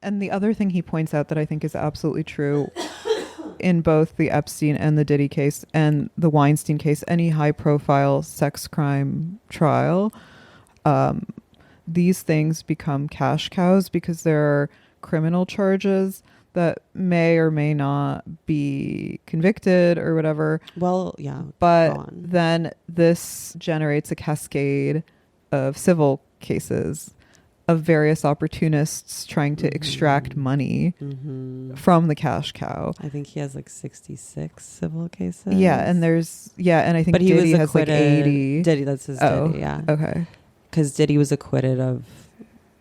And the other thing he points out that I think is absolutely true in both the Epstein and the Diddy case and the Weinstein case, any high profile sex crime trial, these things become cash cows because there are criminal charges that may or may not be convicted or whatever. Well, yeah. But then this generates a cascade of civil cases of various opportunists trying to extract money from the cash cow. I think he has like 66 civil cases. Yeah, and I think but he Diddy was has like 80. Diddy, that's his Diddy, yeah. Okay. Because Diddy was acquitted of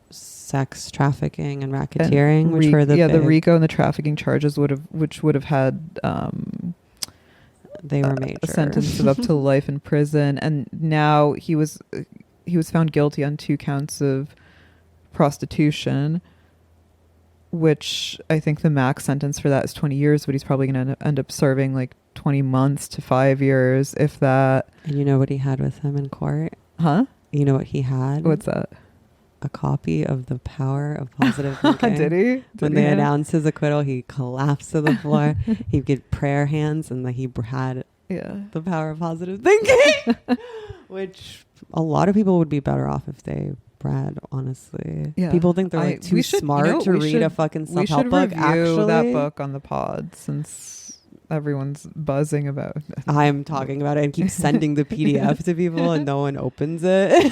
sex trafficking and racketeering, which were the RICO and the trafficking charges which would have had they were major. A sentence of up to life in prison, and now he was found guilty on 2 counts of prostitution, which I think the max sentence for that is 20 years, but he's probably going to end up serving like 20 months to 5 years, if that. And you know what he had with him in court? Huh? You know what he had? What's that? A copy of The Power of Positive Thinking. Did he? When they announced his acquittal, he collapsed to the floor. He'd get prayer hands, and he had The Power of Positive Thinking, which a lot of people would be better off if they read, honestly. Yeah. People think they're like too smart to read a fucking self-help book. We should review that book on the pod since everyone's buzzing about it. I'm talking about it and keep sending the PDF to people and no one opens it.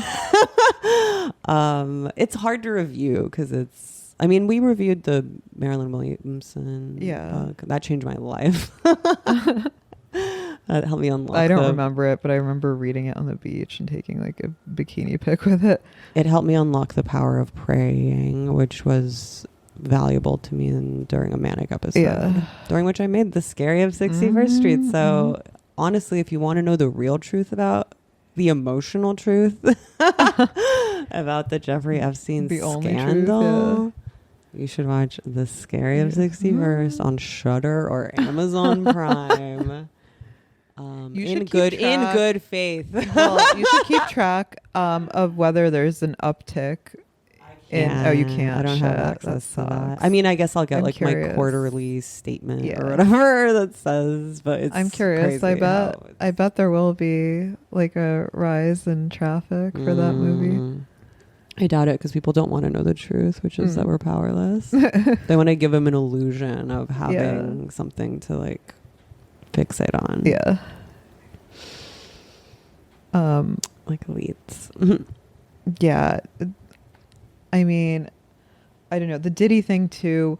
It's hard to review because we reviewed the Marilyn Williamson book. That changed my life. That helped me unlock. I don't remember it, but I remember reading it on the beach and taking like a bikini pic with it. It helped me unlock the power of praying, which was valuable to me during a manic episode, during which I made the scary of 61st Street. So honestly, if you want to know the real truth about the emotional truth about the Jeffrey Epstein scandal, you should watch The Scary of 61st on Shudder or Amazon Prime. In good faith. Well, you should keep track of whether there's an uptick. You can't. I don't have access to that. I mean, I guess I'll get my quarterly statement or whatever that says. But I'm curious. I bet there will be like a rise in traffic for that movie. I doubt it because people don't want to know the truth, which is that we're powerless. They want to give them an illusion of having something to like fixate on. Yeah. Like elites. Yeah. I mean, I don't know. The Diddy thing too.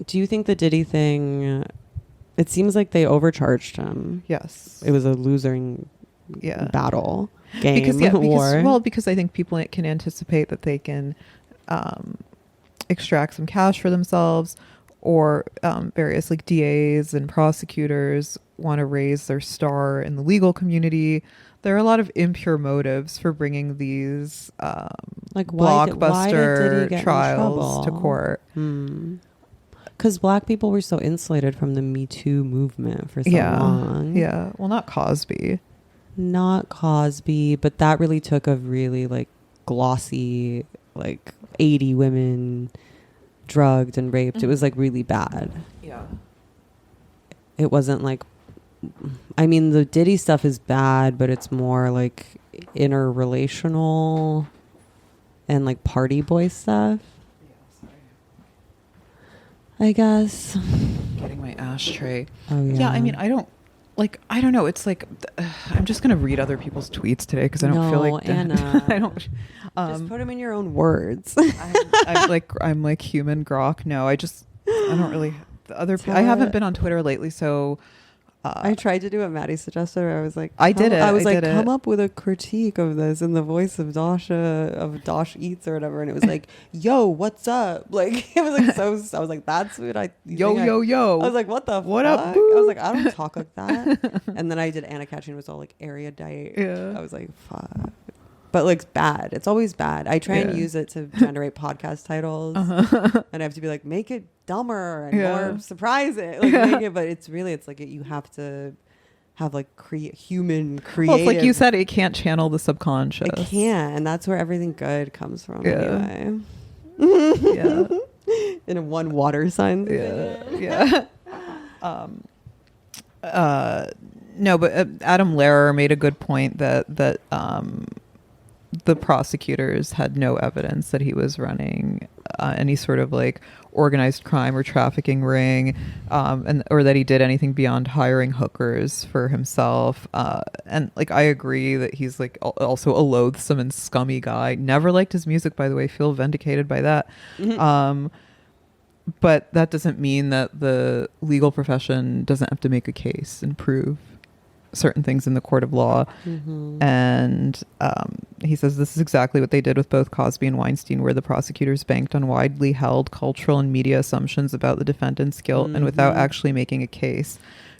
Do you think the Diddy thing, it seems like they overcharged him. Yes. It was a losing battle game. Because I think people can anticipate that they can extract some cash for themselves, or various like DAs and prosecutors want to raise their star in the legal community. There are a lot of impure motives for bringing these blockbuster trials to court. Because black people were so insulated from the Me Too movement for so long. Yeah. Well, not Cosby, but that really took a really like glossy, like 80 women drugged and raped. It was like really bad. Yeah. It wasn't like, I mean, the Diddy stuff is bad, but it's more like interrelational and like party boy stuff. I guess. Getting my ashtray. Oh yeah. Yeah, I mean, I don't know. It's like I'm just gonna read other people's tweets today because I don't feel like Anna. I don't. Just put them in your own words. I'm like human Grok. No, I don't really. I haven't been on Twitter lately, so. I tried to do what Maddie suggested. I was like, come up with a critique of this in the voice of Dasha, of Dash Eats or whatever. And it was like, yo, what's up? Like, it was like I was like, that's what I. Yo. I was like, what the what fuck? up, boo? I was like, I don't talk like that. And then I did Anna Catching. It was all like erudite. Yeah. I was like, fuck. But like bad. It's always bad. I try and use it to generate podcast titles, and I have to be like, make it dumber and more surprising. Like make it, but it's like you have to have like human creative. Well, it's like you said, it can't channel the subconscious. It can't, and that's where everything good comes from. Anyway. Yeah. in one water sign. Yeah. No, but Adam Lehrer made a good point that the prosecutors had no evidence that he was running any sort of like organized crime or trafficking ring, or that he did anything beyond hiring hookers for himself. And like, I agree that he's like also a loathsome and scummy guy. Never liked his music, by the way. Feel vindicated by that. But that doesn't mean that the legal profession doesn't have to make a case and prove certain things in the court of law. And he says this is exactly what they did with both Cosby and Weinstein, where the prosecutors banked on widely held cultural and media assumptions about the defendant's guilt and without actually making a case.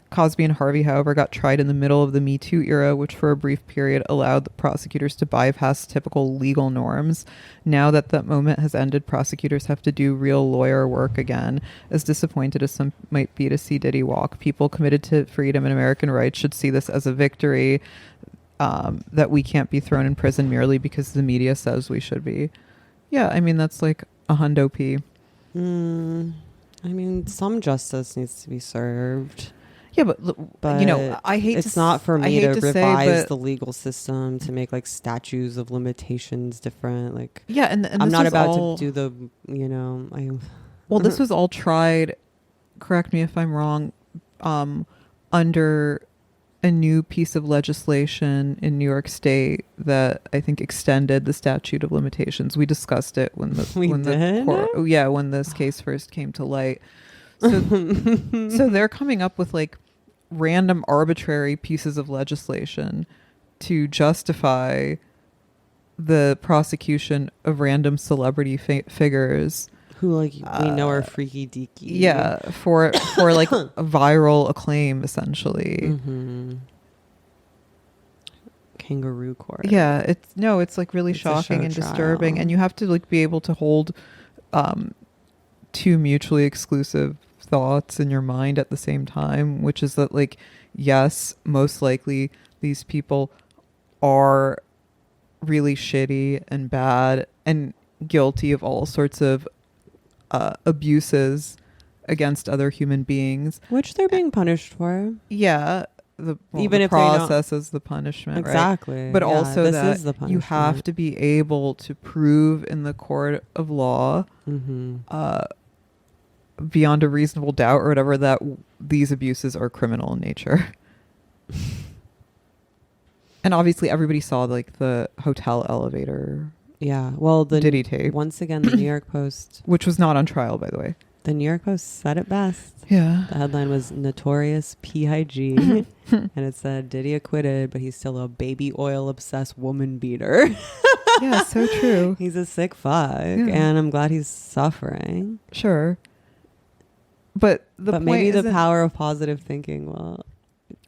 Cosby and Harvey, however, got tried in the middle of the Me Too era, which for a brief period allowed the prosecutors to bypass typical legal norms. Now that that moment has ended, prosecutors have to do real lawyer work again. As disappointed as some might be to see Diddy walk, people committed to freedom and American rights should see this as a victory, that we can't be thrown in prison merely because the media says we should be. Yeah, I mean, that's like a hundo P. I mean, some justice needs to be served. Yeah, but you know, I hate it's not for me to revise say, the legal system to make like statutes of limitations different. Like, yeah, and I'm not about to do the, you know, well, this was all tried, correct me if I'm wrong, under a new piece of legislation in New York State that I think extended the statute of limitations. We discussed it when when this case first came to light. So they're coming up with like random arbitrary pieces of legislation to justify the prosecution of random celebrity figures who like we know are freaky deaky. Yeah, for like a viral acclaim essentially. Kangaroo court. Yeah, it's like really shocking and disturbing, and you have to like be able to hold two mutually exclusive thoughts in your mind at the same time, which is that like, yes, most likely these people are really shitty and bad and guilty of all sorts of abuses against other human beings, which they're being punished for. Yeah, even the if process is the punishment, exactly, right? But yeah, also that you have to be able to prove in the court of law beyond a reasonable doubt or whatever that these abuses are criminal in nature. And obviously everybody saw like the hotel elevator, well, the Diddy tape. Once again, the New York Post, which was not on trial, by the way. The New York Post said it best. Yeah, the headline was "Notorious PIG," and it said Diddy acquitted, but he's still a baby oil obsessed woman beater. Yeah, so true. He's a sick fuck, and I'm glad he's suffering. Sure. But maybe the power of positive thinking will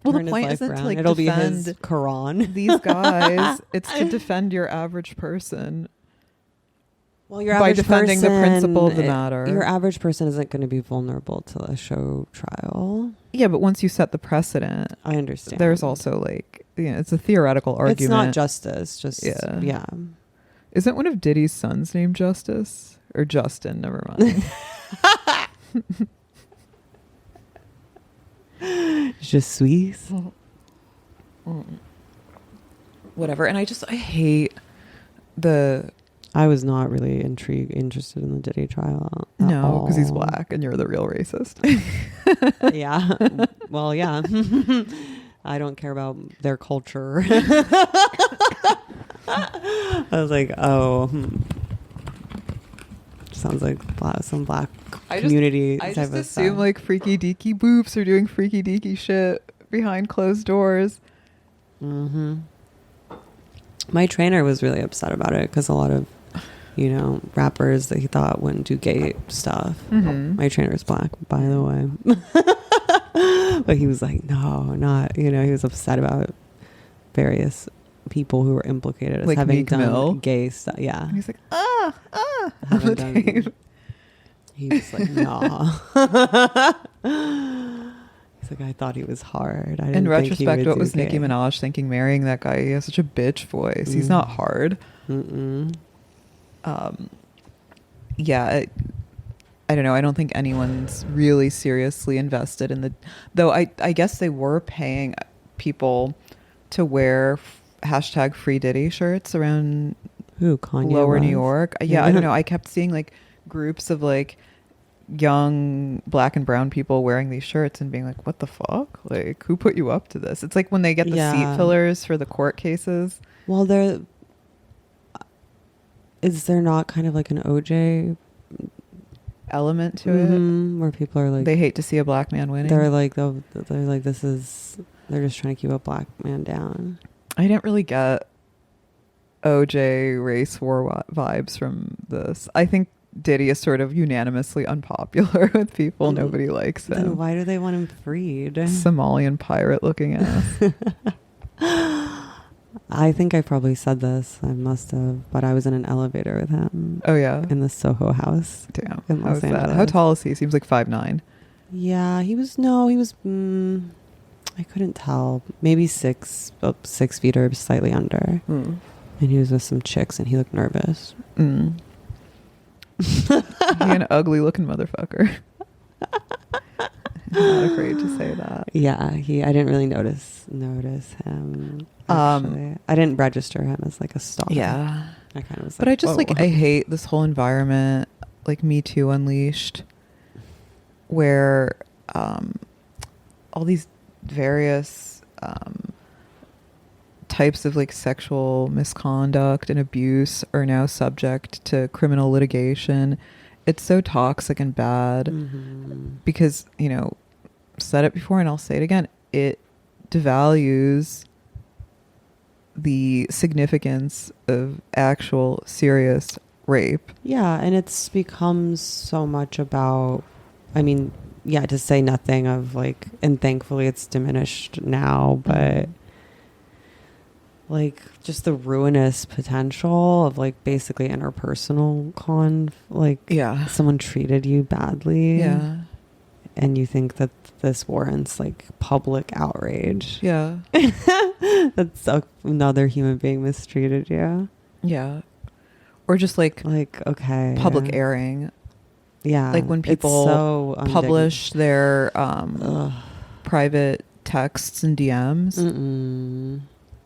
turn the point his life isn't around. to like It'll defend be his Quran. These guys, it's to defend your average person. Well, your by average defending person, the principle of the matter. Your average person isn't going to be vulnerable to a show trial. Yeah, but once you set the precedent, I understand. There's also like, it's a theoretical argument. It's not justice. Just yeah. Isn't one of Diddy's sons named Justice or Justin? Never mind. Je suis. Whatever. And I hate I was not really interested in the Diddy trial. No, because he's black and you're the real racist. Yeah. Well, yeah. I don't care about their culture. I was like, sounds like some black community. I just assume like freaky deaky boobs are doing freaky deaky shit behind closed doors. My trainer was really upset about it because a lot of, rappers that he thought wouldn't do gay stuff. My trainer is black, by the way. But he was like, no, not, he was upset about various people who were implicated as like having Meek done Mill. Gay stuff. Yeah. And he's like, he was like, no. He's like, I thought he was hard. I didn't In think retrospect, he would what do was gay. Nicki Minaj thinking marrying that guy? He has such a bitch voice. He's not hard. Mm-mm. Yeah, I don't know. I don't think anyone's really seriously invested in the. Though I guess they were paying people to wear hashtag Free Diddy shirts around Kanye Lower New was? York. Yeah, I don't know. I kept seeing like groups of like young black and brown people wearing these shirts and being like, "What the fuck? Like, who put you up to this?" It's like when they get the seat fillers for the court cases. Well, is there not kind of like an OJ element to it where people are like, they hate to see a black man winning? They're like they're just trying to keep a black man down. I didn't really get OJ race war vibes from this. I think Diddy is sort of unanimously unpopular with people. Nobody likes him. Then why do they want him freed? Somalian pirate looking ass. I think I probably said this. I must have, but I was in an elevator with him. Oh yeah, in the Soho House. Damn, in Los Angeles. How tall is he? Seems like 5'9". Yeah, he was. No, he was. I couldn't tell. Maybe 6 feet or slightly under. And he was with some chicks, and he looked nervous. He an ugly looking motherfucker. I'm not afraid to say that. Yeah, I didn't really notice him. Actually. I didn't register him as like a stalker. Yeah, I kind of was. But I just I hate this whole environment, like Me Too Unleashed, where all these various types of like sexual misconduct and abuse are now subject to criminal litigation. It's so toxic and bad because, you know, said it before and I'll say it again, it devalues the significance of actual serious rape. Yeah, and it's become so much about, I mean, yeah, to say nothing of like, and thankfully it's diminished now, but like just the ruinous potential of like basically interpersonal someone treated you badly, and you think that this warrants like public outrage. That's another human being mistreated you. Or just like okay, public airing. Like when people publish their private texts and DMs.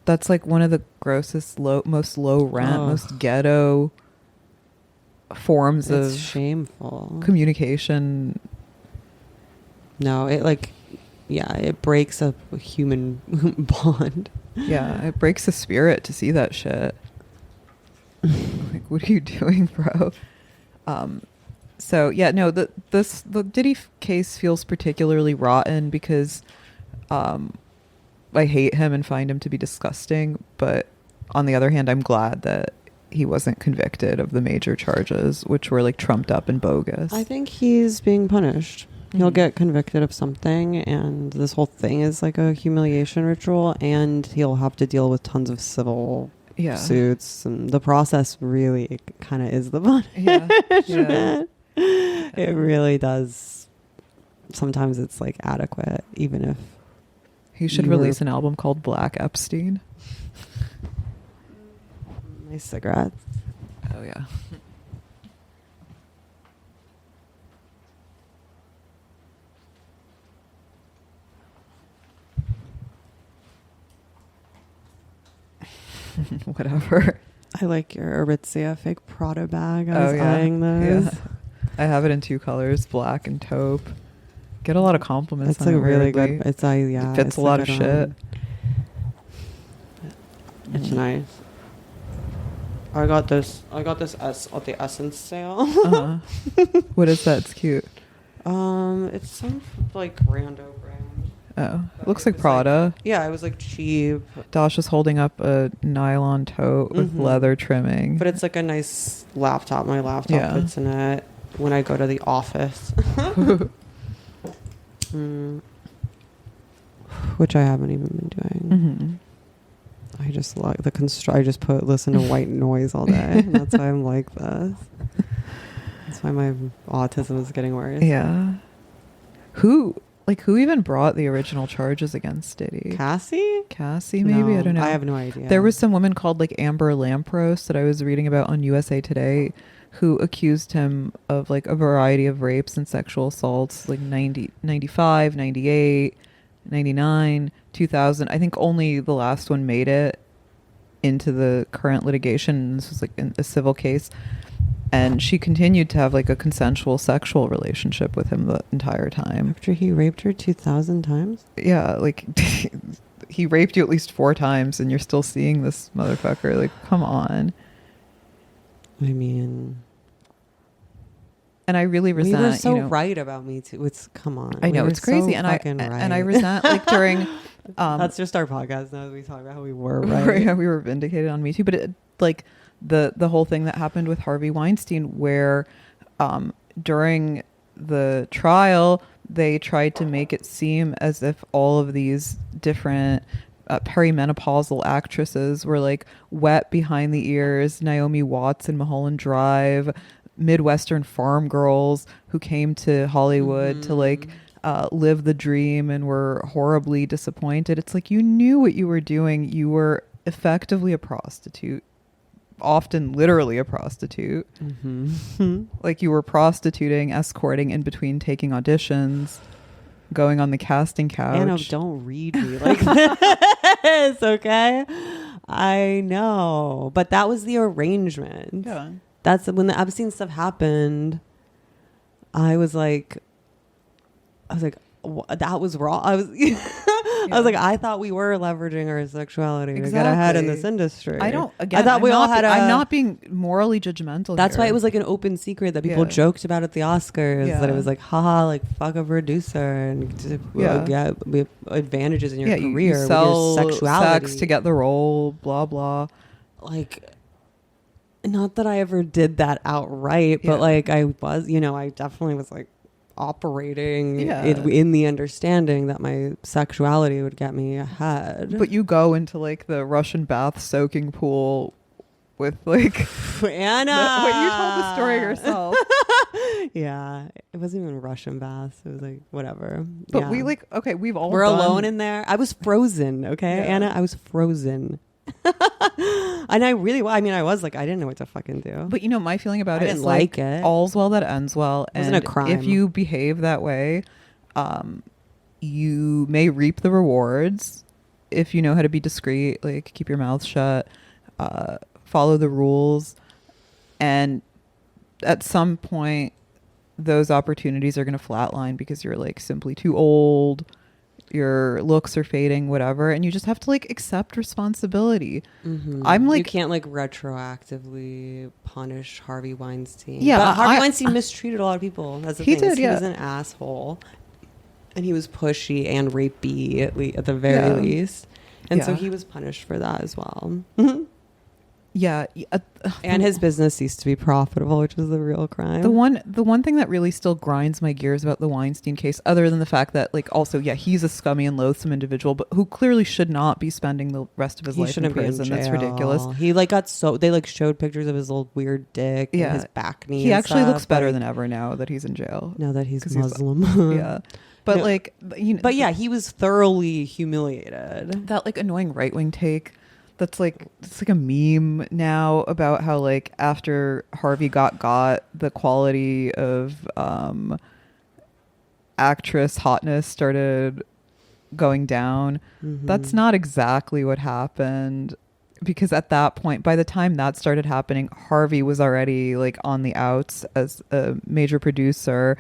That's like one of the grossest, most low rent, most ghetto forms of shameful communication. No, it breaks a human bond. Yeah, it breaks the spirit to see that shit. Like, what are you doing, bro? So yeah, no, the Diddy case feels particularly rotten because I hate him and find him to be disgusting, but on the other hand, I'm glad that he wasn't convicted of the major charges, which were like trumped up and bogus. I think he's being punished. He'll get convicted of something, and this whole thing is like a humiliation ritual, and he'll have to deal with tons of civil suits, and the process really kind of is the punishment. It really does. Sometimes it's like adequate, even if he should release an album called Black Epstein. My cigarettes. Oh yeah. Whatever. I like your Aritzia fake Prada bag. I was eyeing those. Yeah. I have it in 2 colors, black and taupe. Get a lot of compliments. It's like really good. It fits a lot of shit. It's nice. I got this at the Essence sale. What is that? It's cute. It's some like rando brand. Oh, it looks like Prada. It was like cheap. Dasha's holding up a nylon tote with leather trimming. But it's like a nice laptop. My laptop fits in it when I go to the office. Which I haven't even been doing. I just like I just listen to white noise all day. And that's why I'm like this. That's why my autism is getting worse. Yeah. Who even brought the original charges against Diddy? Cassie, maybe? No, I don't know. I have no idea. There was some woman called like Amber Lampros that I was reading about on USA Today who accused him of like a variety of rapes and sexual assaults, like 90, 95, 98, 99, 2000. I think only the last one made it into the current litigation. This was like a civil case. And she continued to have like a consensual sexual relationship with him the entire time. After he raped her 2,000 times? Yeah, like he raped you at least 4 times and you're still seeing this motherfucker. Like, come on. I mean... And I really resent... We were so right about Me Too. Come on. I know, it's crazy. So and right. I resent, like, during... That's just our podcast now. We talk about how we were right. Yeah, we were vindicated on Me Too. But it, like... the whole thing that happened with Harvey Weinstein, where during the trial they tried to make it seem as if all of these different perimenopausal actresses were like wet behind the ears, Naomi Watts and Mulholland Drive, Midwestern farm girls who came to Hollywood to like live the dream and were horribly disappointed. It's like, you knew what you were doing. You were effectively a prostitute, often literally a prostitute. Like, you were prostituting, escorting in between taking auditions, going on the casting couch. Anna, don't read me like this, okay? I know, but that was the arrangement. Yeah. That's when the Epstein stuff happened. I was like, that was wrong. I was like, I thought we were leveraging our sexuality to get ahead in this industry. I thought I'm not being morally judgmental. That's here. why it was like an open secret that people joked about at the Oscars. That it was like, haha, like fuck a producer and we have advantages in your career. You sell with your sexuality. sex to get the role. Blah blah. Like, not that I ever did that outright, but like I was, I definitely was like operating in the understanding that my sexuality would get me ahead. But you go into like the Russian bath soaking pool with like Anna. What you told the story yourself. Yeah, it wasn't even Russian baths. It was like whatever. But we're alone in there. I was frozen. Okay, Anna, I was frozen. And I was like, I didn't know what to fucking do. But my feeling about it is like it. All's well that ends well. It wasn't a crime. If you behave that way, you may reap the rewards if you know how to be discreet, like keep your mouth shut, follow the rules. And at some point, those opportunities are going to flatline because you're like simply too old. Your looks are fading, whatever, and you just have to like accept responsibility. I'm like, you can't like retroactively punish Harvey Weinstein. Yeah, but Harvey Weinstein mistreated a lot of people. That's the thing. Did. He was an asshole, and he was pushy and rapey at the very least, and so he was punished for that as well. And his business ceased to be profitable, which is the real crime. The one thing that really still grinds my gears about the Weinstein case, other than the fact that like also he's a scummy and loathsome individual, but who clearly should not be spending the rest of his life in prison. That's ridiculous. He like they like showed pictures of his little weird dick and his back knee. He actually looks better than ever now that he's in jail. Now that he's Muslim. But he was thoroughly humiliated. That like annoying right-wing take. It's like a meme now about how like after Harvey got the quality of actress hotness started going down. That's not exactly what happened, because at that point, by the time that started happening, Harvey was already like on the outs as a major producer.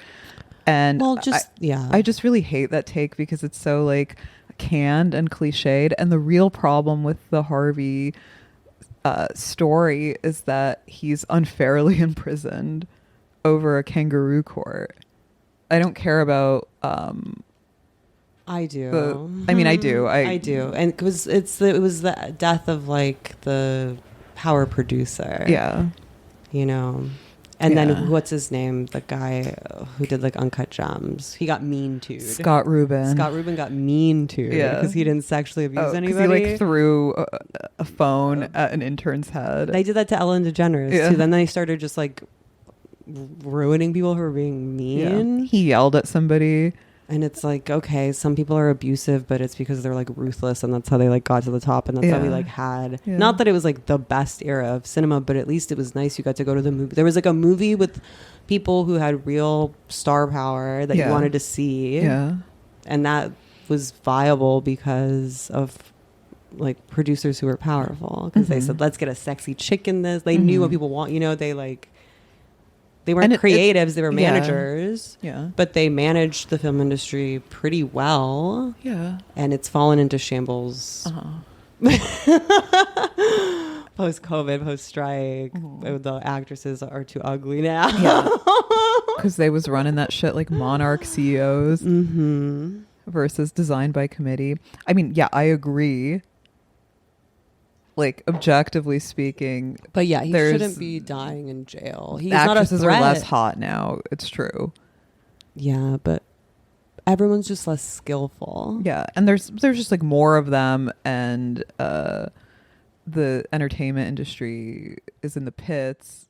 And I just really hate that take because it's so like canned and cliched. And the real problem with the Harvey story is that he's unfairly imprisoned over a kangaroo court. I don't care about I do. I do. I do. And it was the death of like the power producer. Yeah. And then what's his name? The guy who did like Uncut Gems. He got mean to. Scott Rubin got mean to because he didn't sexually abuse anybody. He like threw a phone at an intern's head. They did that to Ellen DeGeneres too. Then they started just like ruining people who were being mean. He yelled at somebody. And it's like, okay, some people are abusive, but it's because they're like ruthless, and that's how they like got to the top, and that's how we like had. Yeah. Not that it was like the best era of cinema, but at least it was nice. You got to go to the movie. There was like a movie with people who had real star power that you wanted to see. Yeah. And that was viable because of like producers who were powerful, because they said, let's get a sexy chick in this. They knew what people want. You know, they weren't creatives, they were managers. Yeah. But they managed the film industry pretty well. Yeah. And it's fallen into shambles. Post-COVID, post-strike. The actresses are too ugly now. Yeah. Because they was running that shit like Monarch CEOs versus designed by committee. I mean, yeah, I agree. Like, objectively speaking, but yeah, he shouldn't be dying in jail. He's actresses not a threat. Are less hot now. It's true. Yeah, but everyone's just less skillful. Yeah, and there's just like more of them, and the entertainment industry is in the pits.